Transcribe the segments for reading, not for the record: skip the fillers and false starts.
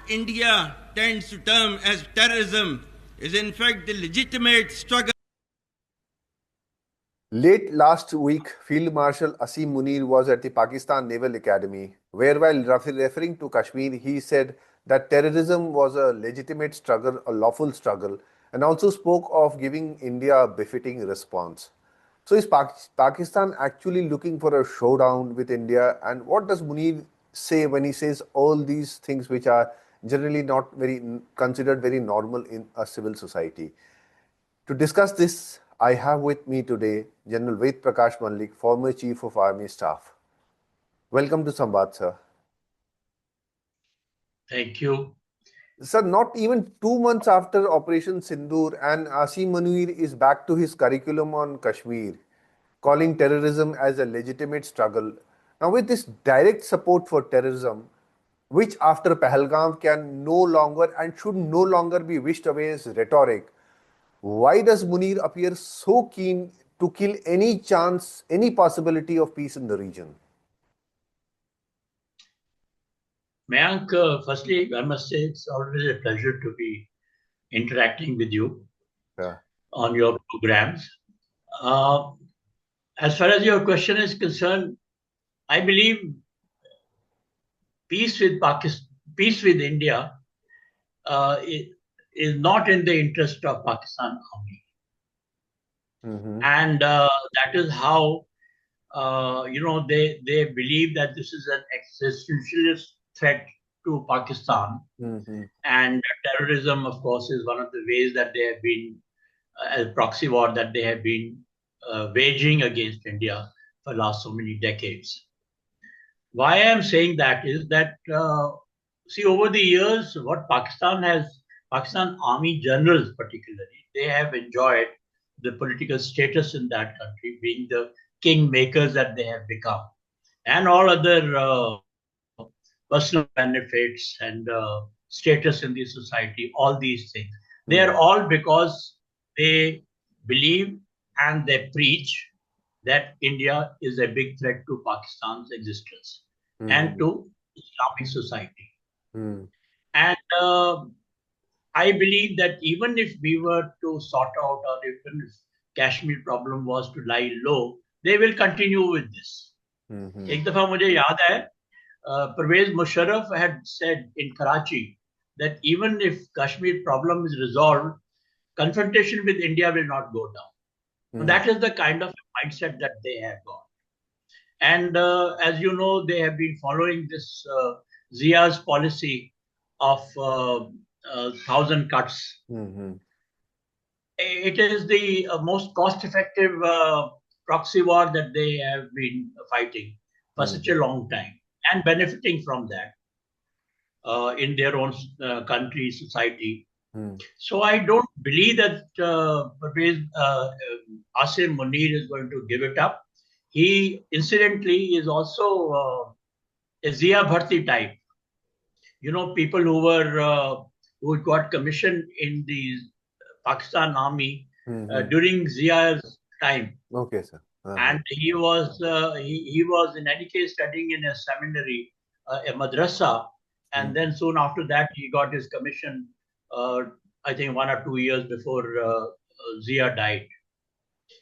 India tends to term as terrorism is in fact the legitimate struggle. Late last week, Field Marshal Asim Munir was at the Pakistan Naval Academy, where while referring to Kashmir, he said that terrorism was a legitimate struggle, a lawful struggle, and also spoke of giving India a befitting response. So is Pakistan actually looking for a showdown with India? And what does Munir say when he says all these things which are generally not very considered very normal in a civil society? To discuss this, I have with me today General Ved Prakash Malik, former Chief of Army Staff. Welcome to Samvad, sir. Thank you. Sir, not even 2 months after Operation Sindoor, and Asim Munir is back to his curriculum on Kashmir, calling terrorism as a legitimate struggle. Now, with this direct support for terrorism, which after Pahalgam can no longer and should no longer be wished away as rhetoric, why does Munir appear so keen to kill any chance, any possibility of peace in the region? Mayank, firstly, I must say it's always a pleasure to be interacting with you on your programs. As far as your question is concerned, I believe peace with Pakistan, peace with India is not in the interest of Pakistan Army. And that is how, they believe that this is an existentialist threat to Pakistan. And terrorism, of course, is one of the ways that they have been, a proxy war that they have been waging against India for the last so many decades. Why I am saying that is that, see, over the years, what Pakistan Army generals particularly, they have enjoyed the political status in that country, being the kingmakers that they have become, and all other personal benefits and status in the society, all these things. They are all because they believe and they preach that India is a big threat to Pakistan's existence and to Islamic society. And I believe that even if we were to sort out, or even if Kashmir problem was to lie low, they will continue with this. एक दफा मुझे याद है, Pervez Musharraf had said in Karachi that even if Kashmir problem is resolved, confrontation with India will not go down. And that is the kind of mindset that they have got. And as you know, they have been following this Zia's policy of 1,000 cuts. It is the most cost-effective proxy war that they have been fighting for such a long time and benefiting from that in their own country, society. So I don't believe that Asim Munir is going to give it up. He, incidentally, is also a Zia Bharti type. You know, people who got commissioned in the Pakistan Army during Zia's time. Okay, sir. And he was in any case studying in a seminary, a madrasa, and then soon after that he got his commission. I think 1 or 2 years before Zia died.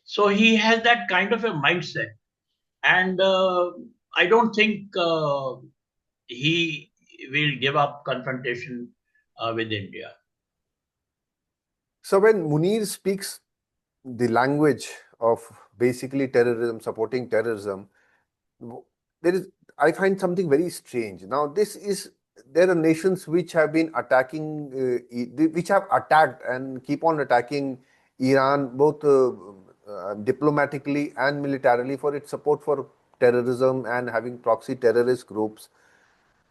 So he has that kind of a mindset, and I don't think he will give up confrontation with India. So when Munir speaks the language of basically terrorism, supporting terrorism, I find something very strange. Now, there are nations which have been attacking, which have attacked and keep on attacking Iran, both diplomatically and militarily, for its support for terrorism and having proxy terrorist groups.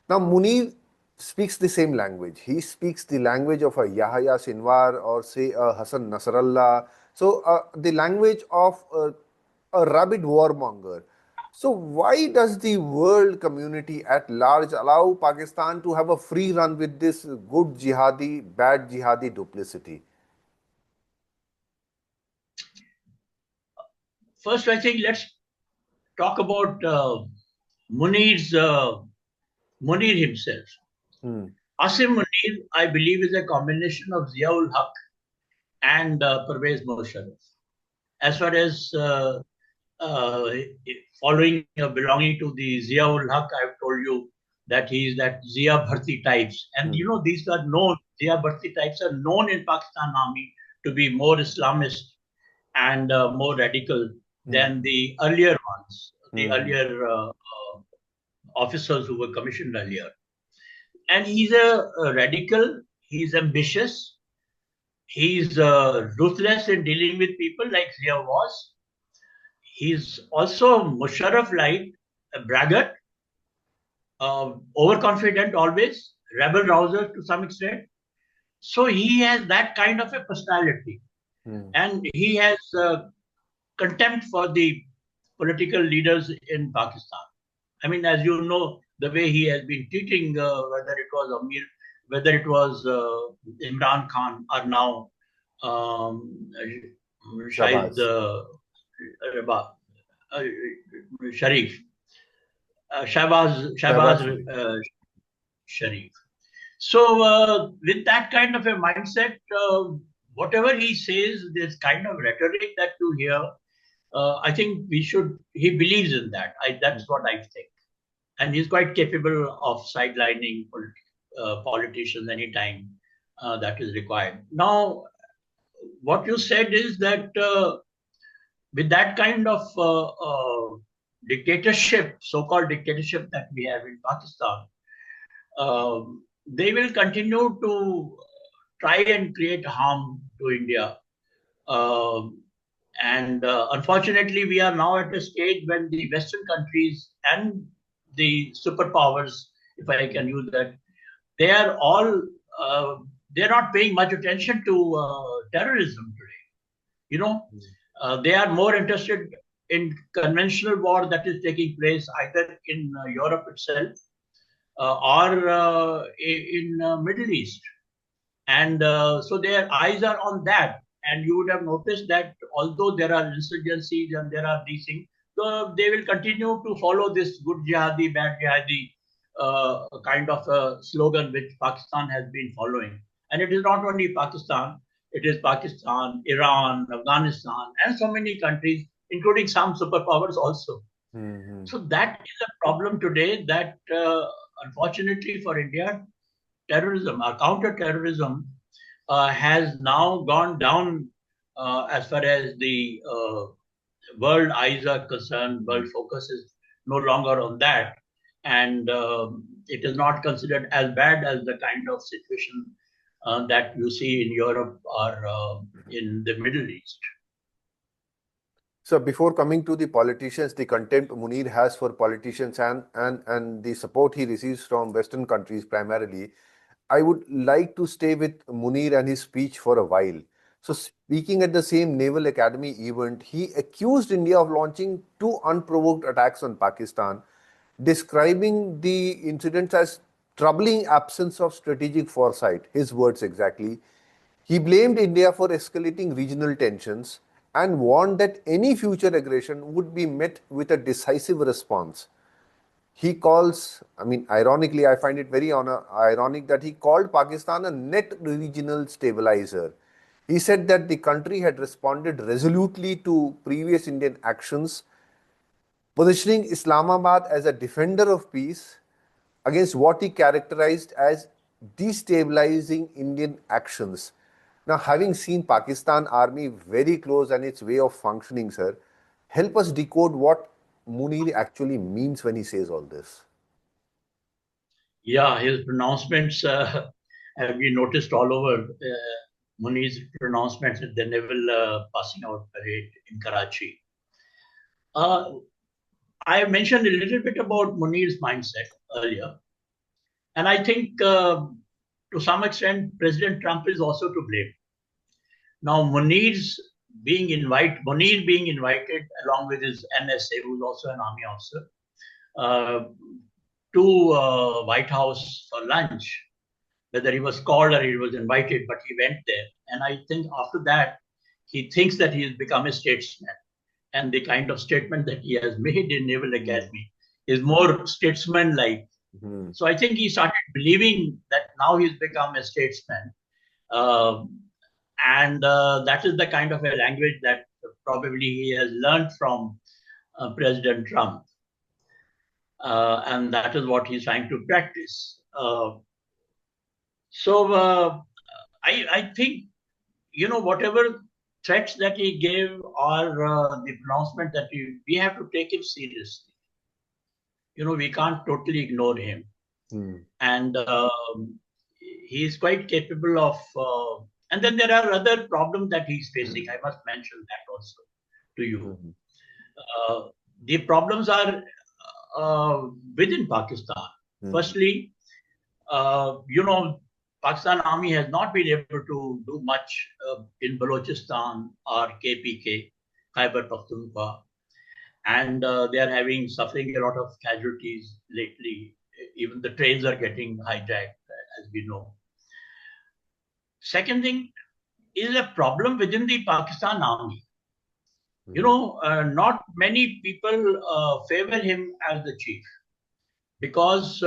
Now, Munir speaks the same language. He speaks the language of a Yahya Sinwar or say a Hasan Nasrallah. So the language of a rabid warmonger. So why does the world community at large allow Pakistan to have a free run with this good jihadi, bad jihadi duplicity? First, I think let's talk about Munir himself. Asim Munir, I believe, is a combination of Ziaul Haq and Pervez Musharraf. As far as uh, following, belonging to the Ziaul Haq, I've told you that he is that Zia Bharti types. And you know, these are known, Zia Bharti types are known in Pakistan Army to be more Islamist and more radical than the earlier ones, the earlier officers who were commissioned earlier. And he's a radical, he's ambitious, he's ruthless in dealing with people like Zia was. He's also Musharraf-like, a braggart, overconfident always, rebel rouser to some extent. So he has that kind of a personality. And he has contempt for the political leaders in Pakistan. I mean, as you know, the way he has been treating, whether it was Amir, whether it was Imran Khan, or now Shahid Sharif, Shahbaz Sharif. So with that kind of a mindset, whatever he says, this kind of rhetoric that you hear, I think he believes in that. That's what I think. And he's quite capable of sidelining politicians anytime that is required. Now, what you said is that with that kind of dictatorship, so-called dictatorship that we have in Pakistan, they will continue to try and create harm to India. And unfortunately, we are now at a stage when the Western countries and the superpowers, if I can use that, they are all, they're not paying much attention to terrorism today. You know, they are more interested in conventional war that is taking place either in Europe itself or in Middle East. And so their eyes are on that. And you would have noticed that although there are insurgencies and there are these things, so they will continue to follow this good jihadi, bad jihadi kind of a slogan which Pakistan has been following. And it is not only Pakistan, it is Pakistan, Iran, Afghanistan, and so many countries, including some superpowers also. So that is a problem today that unfortunately for India, terrorism or counter-terrorism has now gone down as far as the world eyes are concerned. World focus is no longer on that. And it is not considered as bad as the kind of situation that you see in Europe or in the Middle East. So before coming to the politicians, the contempt Munir has for politicians and the support he receives from Western countries primarily, I would like to stay with Munir and his speech for a while. So speaking at the same Naval Academy event, he accused India of launching 2 unprovoked attacks on Pakistan, describing the incidents as troubling absence of strategic foresight, his words exactly. He blamed India for escalating regional tensions and warned that any future aggression would be met with a decisive response. He calls, ironically, I find it very ironic that he called Pakistan a net regional stabilizer. He said that the country had responded resolutely to previous Indian actions, positioning Islamabad as a defender of peace against what he characterized as destabilizing Indian actions. Now, having seen Pakistan army very close and its way of functioning, sir, help us decode what Munir actually means when he says all this. Yeah, his pronouncements have been noticed all over. Munir's pronouncements at the naval passing out parade in Karachi. I mentioned a little bit about Munir's mindset earlier. And I think to some extent, President Trump is also to blame. Now, Munir being invited along with his NSA, who's also an army officer, to White House for lunch. Whether he was called or he was invited, but he went there. And I think after that, he thinks that he has become a statesman. And the kind of statement that he has made in Naval Academy is more statesman-like. So I think he started believing that now he's become a statesman. And that is the kind of a language that probably he has learned from President Trump. And that is what he's trying to practice. I think, whatever threats that he gave or the pronouncement that we have to take him seriously. We can't totally ignore him. And he is quite capable of, and then there are other problems that he's facing. I must mention that also to you. The problems are within Pakistan. Firstly, Pakistan Army has not been able to do much in Balochistan or KPK, Khyber Pakhtunkhwa, and they are suffering a lot of casualties lately. Even the trains are getting hijacked, as we know. Second thing is a problem within the Pakistan Army. Not many people favor him as the chief because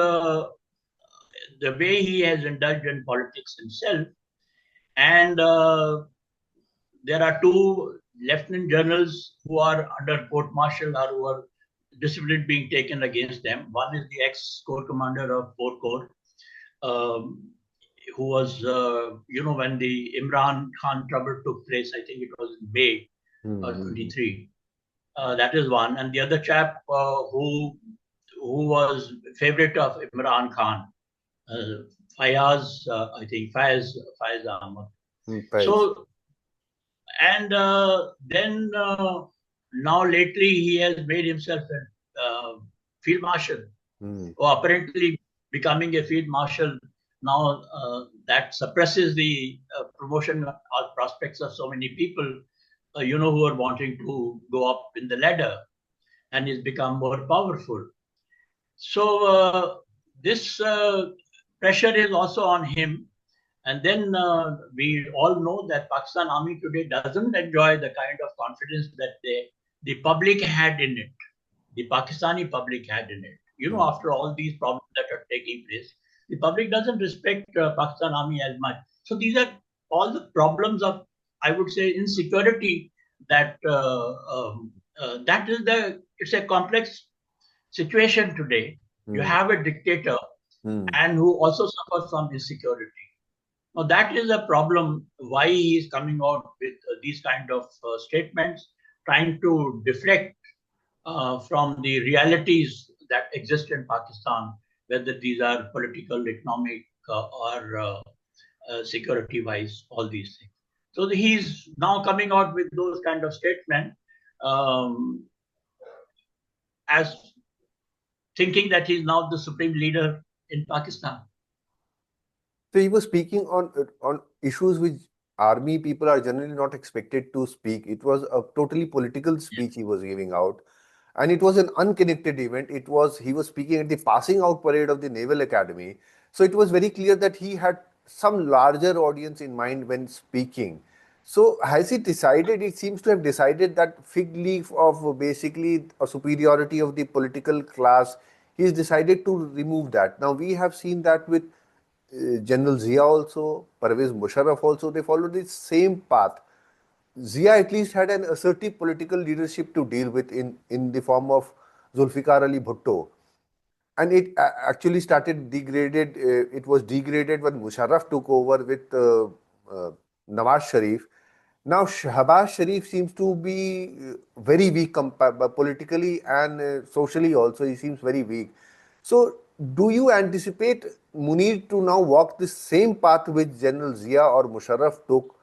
the way he has indulged in politics himself, and there are two lieutenant generals who are under court-martial or who are discipline being taken against them. One is the ex-corps commander of 4 Corps, who was, when the Imran Khan trouble took place, I think it was in May 23. That is one. And the other chap who was favorite of Imran Khan, Fayaz Ahmad. So, and then now lately he has made himself a field marshal, or apparently becoming a field marshal. Now that suppresses the promotion or prospects of so many people, who are wanting to go up in the ladder, and he's become more powerful. So this pressure is also on him. And then we all know that Pakistan Army today doesn't enjoy the kind of confidence that the public had in it, the Pakistani public had in it. After all these problems that are taking place, the public doesn't respect Pakistan Army as much. So these are all the problems of, I would say, insecurity that it's a complex situation today. You have a dictator and who also suffers from insecurity. Now that is a problem why he is coming out with these kind of statements, trying to deflect from the realities that exist in Pakistan, whether these are political, economic, or security-wise, all these things. So he's now coming out with those kind of statements as thinking that he's now the supreme leader in Pakistan. So he was speaking on issues which army people are generally not expected to speak. It was a totally political speech he was giving out. And it was an unconnected event. He was speaking at the passing out parade of the Naval Academy. So it was very clear that he had some larger audience in mind when speaking. So has he decided, it seems to have decided that fig leaf of basically a superiority of the political class, he's decided to remove that. Now we have seen that with General Zia also, Parvez Musharraf also, they followed the same path. Zia at least had an assertive political leadership to deal with in the form of Zulfikar Ali Bhutto. And it actually started degraded, it was degraded when Musharraf took over with Nawaz Sharif. Now Shahbaz Sharif seems to be very weak politically and socially also, he seems very weak. So do you anticipate Munir to now walk the same path which General Zia or Musharraf took?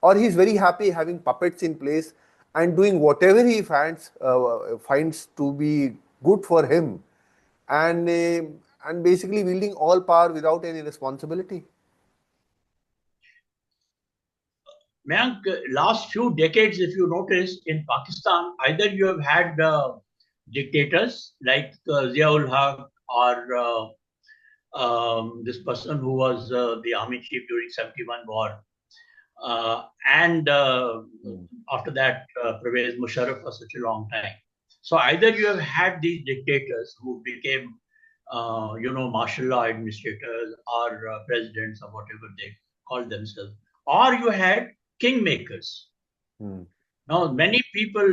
Or he's very happy having puppets in place and doing whatever he finds to be good for him, and basically wielding all power without any responsibility? Mayank, last few decades, if you notice, in Pakistan, either you have had dictators like Ziaul Haq or this person who was the army chief during 71 war. And after that, Pervez Musharraf for such a long time. So either you have had these dictators who became martial law administrators or presidents or whatever they call themselves, or you had kingmakers. Now, many people,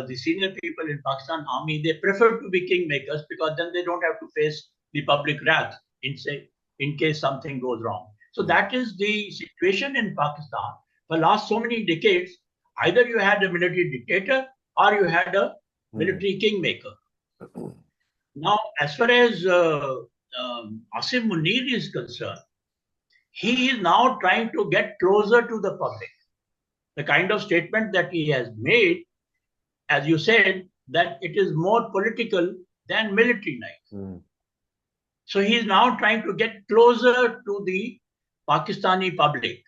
the senior people in Pakistan army, they prefer to be kingmakers because then they don't have to face the public wrath in case something goes wrong. So that is the situation in Pakistan. For last so many decades, either you had a military dictator or you had a military kingmaker. Now, as far as Asim Munir is concerned, he is now trying to get closer to the public. The kind of statement that he has made, as you said, that it is more political than military-like. So he is now trying to get closer to the Pakistani public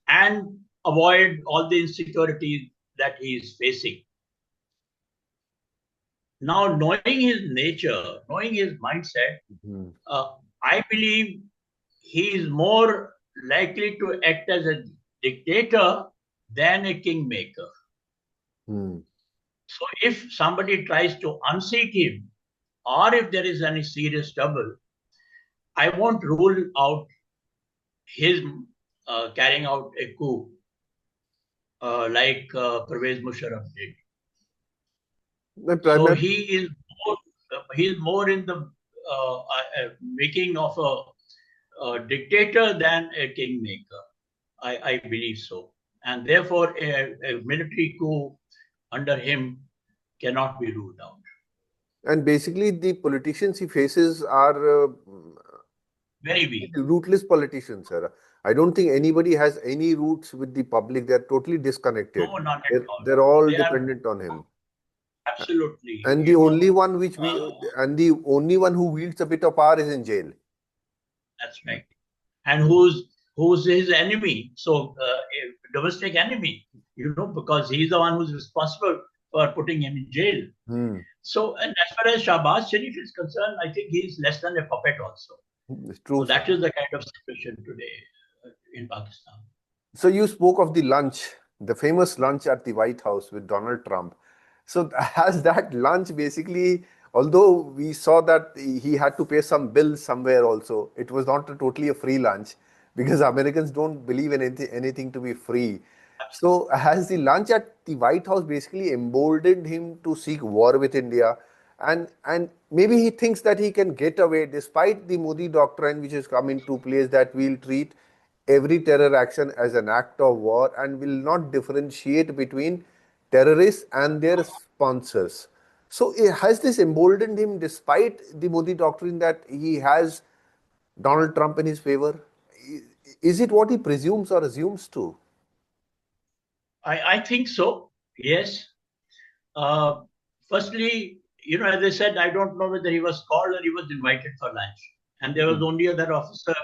and avoid all the insecurities that he is facing. Now, knowing his nature, knowing his mindset, I believe he is more likely to act as a dictator than a kingmaker. So if somebody tries to unseat him, or if there is any serious trouble, I won't rule out his carrying out a coup like Pervez Musharraf did. So he is more in the making of a dictator than a kingmaker. I believe so. And therefore, a military coup under him cannot be ruled out. And basically, the politicians he faces are very weak, rootless politicians, sir. I don't think anybody has any roots with the public. They're totally disconnected. No, not at all. They're all dependent on him. Absolutely. And the only one who wields a bit of power is in jail. That's right. And who's his enemy? So a domestic enemy, because he's the one who's responsible for putting him in jail. So, and as far as Shahbaz Sharif is concerned, I think he's less than a puppet also. It's true. So that is the kind of situation today in Pakistan. So you spoke of the lunch, the famous lunch at the White House with Donald Trump. So has that lunch basically, although we saw that he had to pay some bills somewhere also, it was not totally a free lunch because Americans don't believe in anything to be free. So has the lunch at the White House basically emboldened him to seek war with India? And maybe he thinks that he can get away despite the Modi doctrine which has come into place that we'll treat every terror action as an act of war and will not differentiate between terrorists and their sponsors. So has this emboldened him despite the Modi doctrine that he has Donald Trump in his favor? Is it what he presumes or assumes to? I think so, yes. Firstly, as I said, I don't know whether he was called or he was invited for lunch. And there was only other officer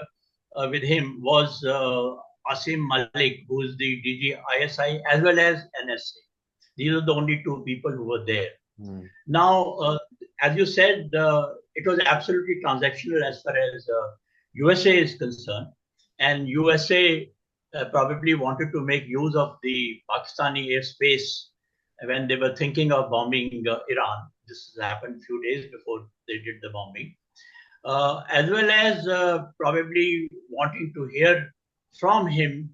with him was Asim Malik, who is the DG ISI as well as NSA. These are the only two people who were there. Now, as you said, it was absolutely transactional as far as USA is concerned. And USA probably wanted to make use of the Pakistani airspace when they were thinking of bombing Iran. This happened a few days before they did the bombing. As well as probably wanting to hear from him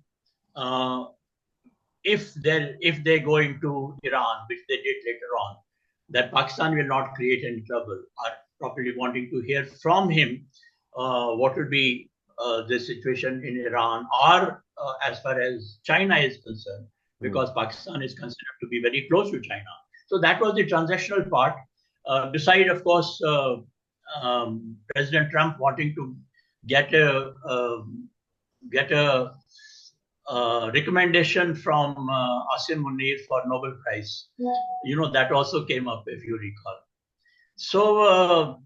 if they go into Iran, which they did later on, that Pakistan will not create any trouble, or probably wanting to hear from him what will be the situation in Iran, or as far as China is concerned, because Pakistan is considered to be very close to China. So that was the transactional part. Beside, of course, President Trump wanting to get a recommendation from Asim Munir for Nobel Prize. That also came up, if you recall. So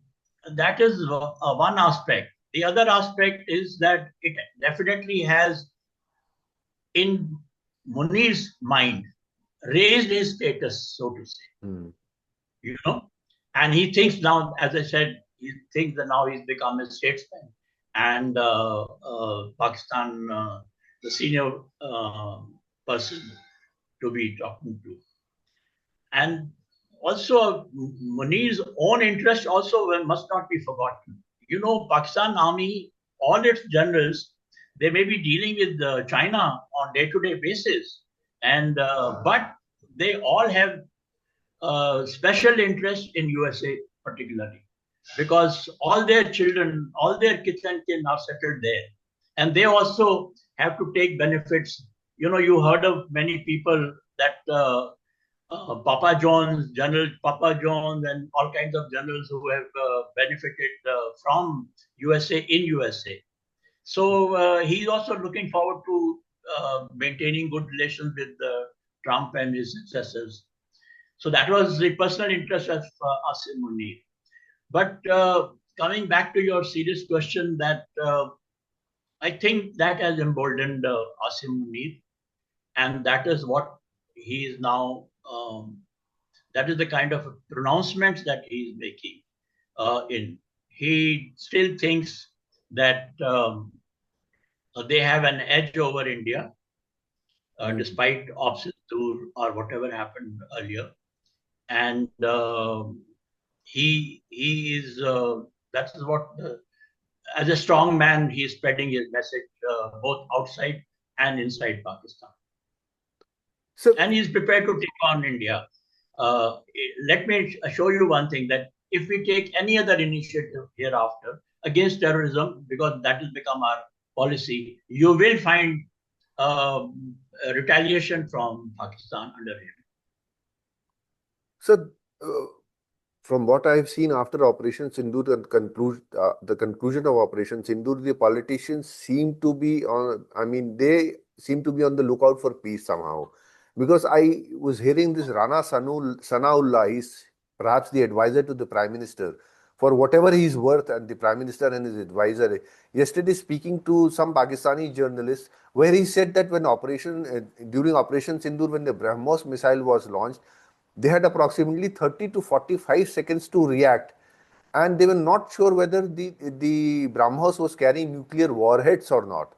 that is one aspect. The other aspect is that it definitely has, in Munir's mind, raised his status, so to say. And he thinks now, as I said, he thinks that now he's become a statesman, and Pakistan, the senior person to be talking to. And also Munir's own interest also must not be forgotten. You know, Pakistan Army, all its generals, they may be dealing with China on day-to-day basis, and but they all have special interest in USA particularly, because all their children, all their kids and kin are settled there, and they also have to take benefits. You know, you heard of many people that Papa John's, General Papa John's, and all kinds of generals who have benefited from USA in USA. So he's also looking forward to maintaining good relations with Trump and his successors. So that was the personal interest of Asim Munir. But coming back to your serious question, that I think that has emboldened Asim Munir, and that is what he is now. That is the kind of pronouncements that he is making. He still thinks that they have an edge over India, despite Operation Sindoor or whatever happened earlier, and he is that is what as a strong man he is spreading his message both outside and inside Pakistan. So, and he's prepared to take on India. Let me show you one thing, that if we take any other initiative hereafter against terrorism, because that has become our policy, you will find retaliation from Pakistan under him. So, from what I've seen after Operation Sindoor and the conclusion of Operation Sindoor, the politicians seem to be on, they seem to be on the lookout for peace somehow. Because I was hearing this Rana Sanaullah, he's perhaps the advisor to the Prime Minister, for whatever he's worth, and the Prime Minister and his advisor, yesterday speaking to some Pakistani journalists, where he said that when during Operation Sindoor, when the BrahMos missile was launched, they had approximately 30 to 45 seconds to react, and they were not sure whether the BrahMos was carrying nuclear warheads or not.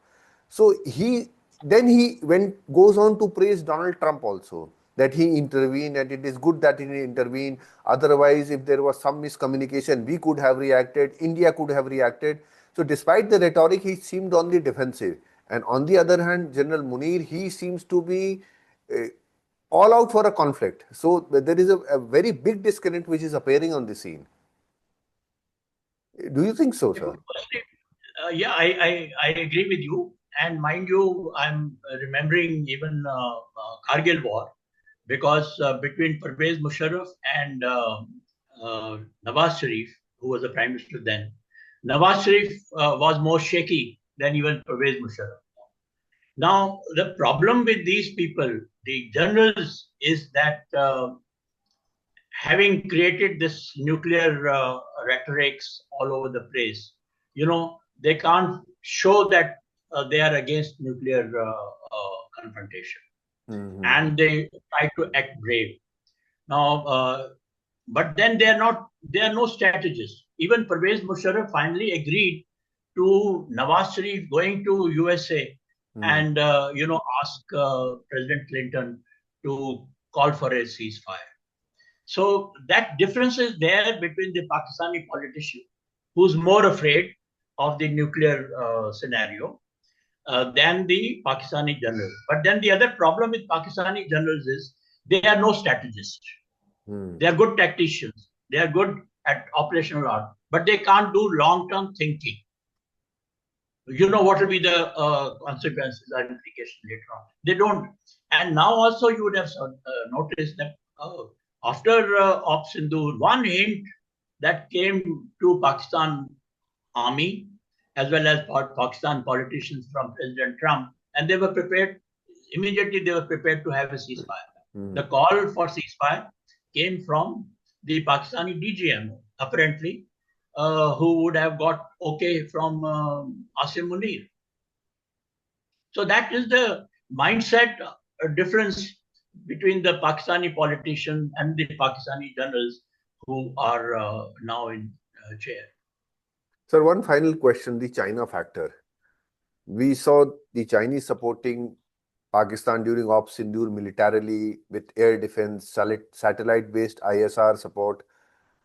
So he goes on to praise Donald Trump also, that he intervened, and it is good that he intervened. Otherwise, if there was some miscommunication, we could have reacted, India could have reacted. So despite the rhetoric, he seemed on the defensive. And on the other hand, General Munir, he seems to be all out for a conflict. So there is a very big disconnect which is appearing on the scene. Do you think so, sir? Yeah, I agree with you. And mind you, I'm remembering even Kargil war, because between Pervez Musharraf and Nawaz Sharif, who was the Prime Minister then, Nawaz Sharif was more shaky than even Pervez Musharraf. Now, the problem with these people, the generals, is that having created this nuclear rhetorics all over the place, they can't show that they are against nuclear confrontation. Mm-hmm. And they try to act brave. Now, but then they are no strategists. Even Pervez Musharraf finally agreed to Nawaz Sharif going to USA and ask President Clinton to call for a ceasefire. So that difference is there between the Pakistani politician, who's more afraid of the nuclear scenario than the Pakistani generals. But then the other problem with Pakistani generals is they are no strategists. They are good tacticians. They are good at operational art, but they can't do long-term thinking. You know what will be the consequences or implications later on. They don't. And now also you would have noticed that after Operation Sindoor, one hint that came to Pakistan army as well as Pakistan politicians from President Trump, and they were prepared, immediately they were prepared to have a ceasefire. The call for ceasefire came from the Pakistani DGM, apparently, who would have got okay from Asim Munir. So that is the mindset difference between the Pakistani politicians and the Pakistani generals who are now in chair. Sir, one final question, the China factor. We saw the Chinese supporting Pakistan during Ops Sindoor militarily with air defense, satellite-based ISR support.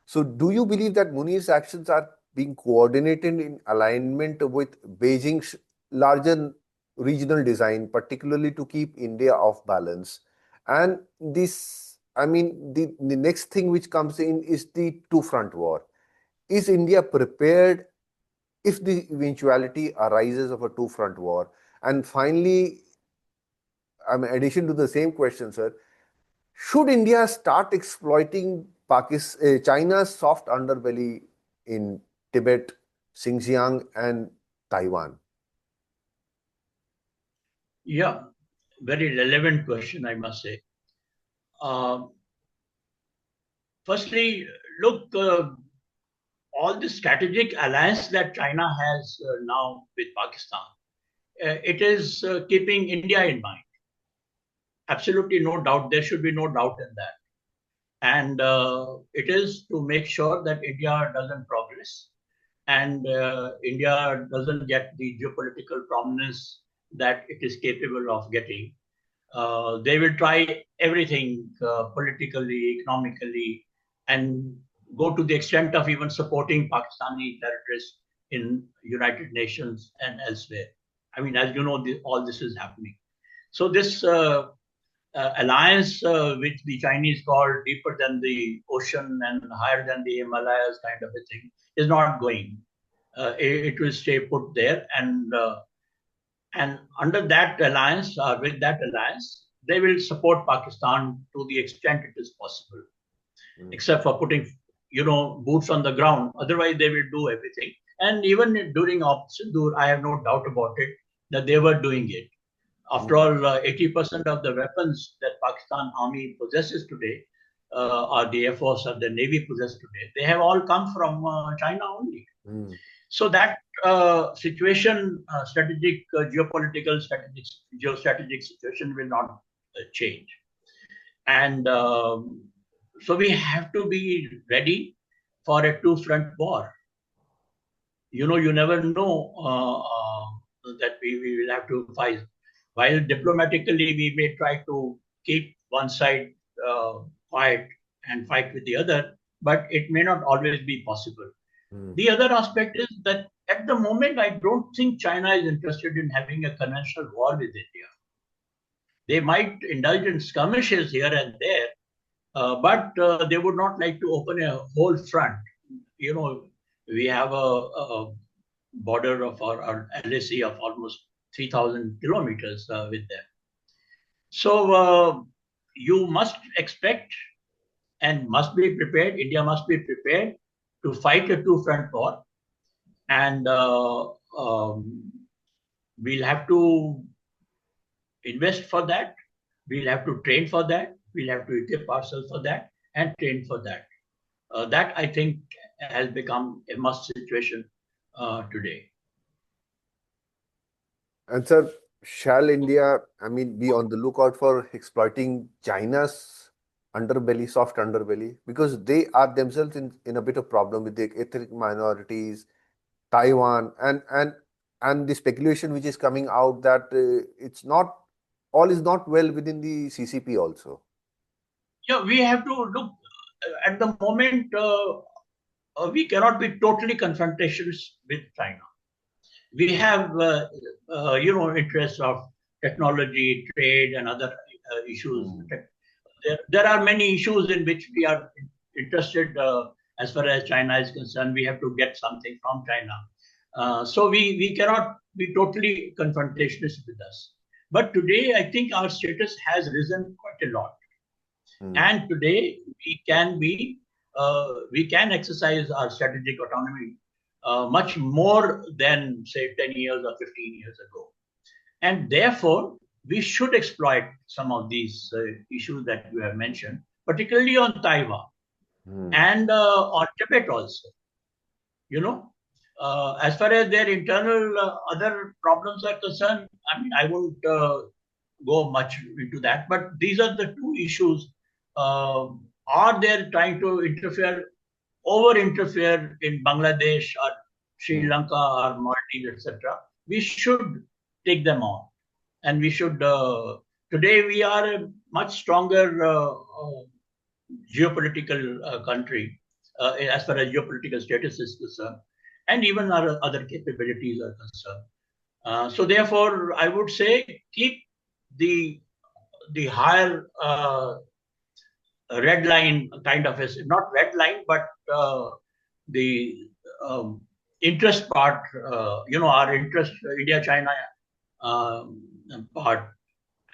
So do you believe that Munir's actions are being coordinated in alignment with Beijing's larger regional design, particularly to keep India off balance? And this, I mean, the next thing which comes in is the two-front war. Is India prepared if the eventuality arises of a two-front war? And finally, in addition to the same question, sir, should India start exploiting China's soft underbelly in Tibet, Xinjiang, and Taiwan? Yeah, very relevant question, I must say. Firstly, look, all the strategic alliance that China has now with Pakistan, it is keeping India in mind. Absolutely no doubt. There should be no doubt in that. And it is to make sure that India doesn't progress and India doesn't get the geopolitical prominence that it is capable of getting. They will try everything politically, economically, and go to the extent of even supporting Pakistani terrorists in United Nations and elsewhere. I mean, as you know, all this is happening. So this alliance, which the Chinese call deeper than the ocean and higher than the Himalayas kind of a thing, is not going. It will stay put there. And under that alliance, or with that alliance, they will support Pakistan to the extent it is possible, except for putting, boots on the ground. Otherwise, they will do everything. And even during Sindoor, I have no doubt about it, that they were doing it. After all, 80% of the weapons that Pakistan Army possesses today, or the Air Force or the Navy possess today, they have all come from China only. So that situation, strategic, geopolitical, geostrategic situation will not change. And so we have to be ready for a two-front war. You never know that we will have to fight. While diplomatically we may try to keep one side quiet and fight with the other, but it may not always be possible. The other aspect is that at the moment, I don't think China is interested in having a conventional war with India. They might indulge in skirmishes here and there, but they would not like to open a whole front. We have a border of our LAC of almost 3,000 kilometers with them. So you must expect and must be prepared, India must be prepared to fight a two-front war. And we'll have to invest for that. We'll have to train for that. We'll have to equip ourselves for that and train for that. That, I think, has become a must situation today. And sir, shall India, be on the lookout for exploiting China's underbelly, soft underbelly? Because they are themselves in a bit of problem with the ethnic minorities, Taiwan, and the speculation which is coming out that all is not well within the CCP also. Yeah, we have to look at the moment. We cannot be totally confrontational with China. We have, interests of technology, trade, and other issues. There are many issues in which we are interested. As far as China is concerned, we have to get something from China. So we cannot be totally confrontationist with us. But today, I think our status has risen quite a lot. And today, we can exercise our strategic autonomy much more than, say, 10 years or 15 years ago. And therefore, we should exploit some of these issues that you have mentioned, particularly on Taiwan and on Tibet also. As far as their internal other problems are concerned, I won't go much into that. But these are the two issues. Are they trying to over-interfere in Bangladesh or Sri Lanka or Maldives, etc.? We should take them on. and we should. Today, we are a much stronger geopolitical country as far as geopolitical status is concerned, and even our other capabilities are concerned. So, therefore, I would say keep the higher red line kind of not red line, but the interest part. Our interest, India-China part,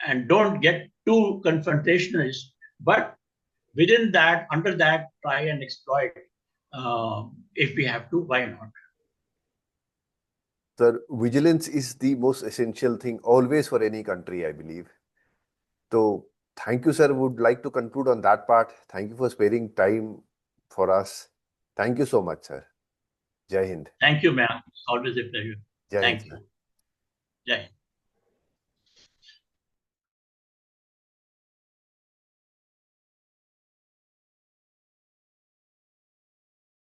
and don't get too confrontationalist, but within that, under that, try and exploit if we have to. Why not? Sir, vigilance is the most essential thing always for any country, I believe. So, thank you, sir. Would like to conclude on that part. Thank you for sparing time for us. Thank you so much, sir. Jai Hind. Thank you, ma'am. Always a pleasure. Jai Thank Hind, you. sir. Jai Hind.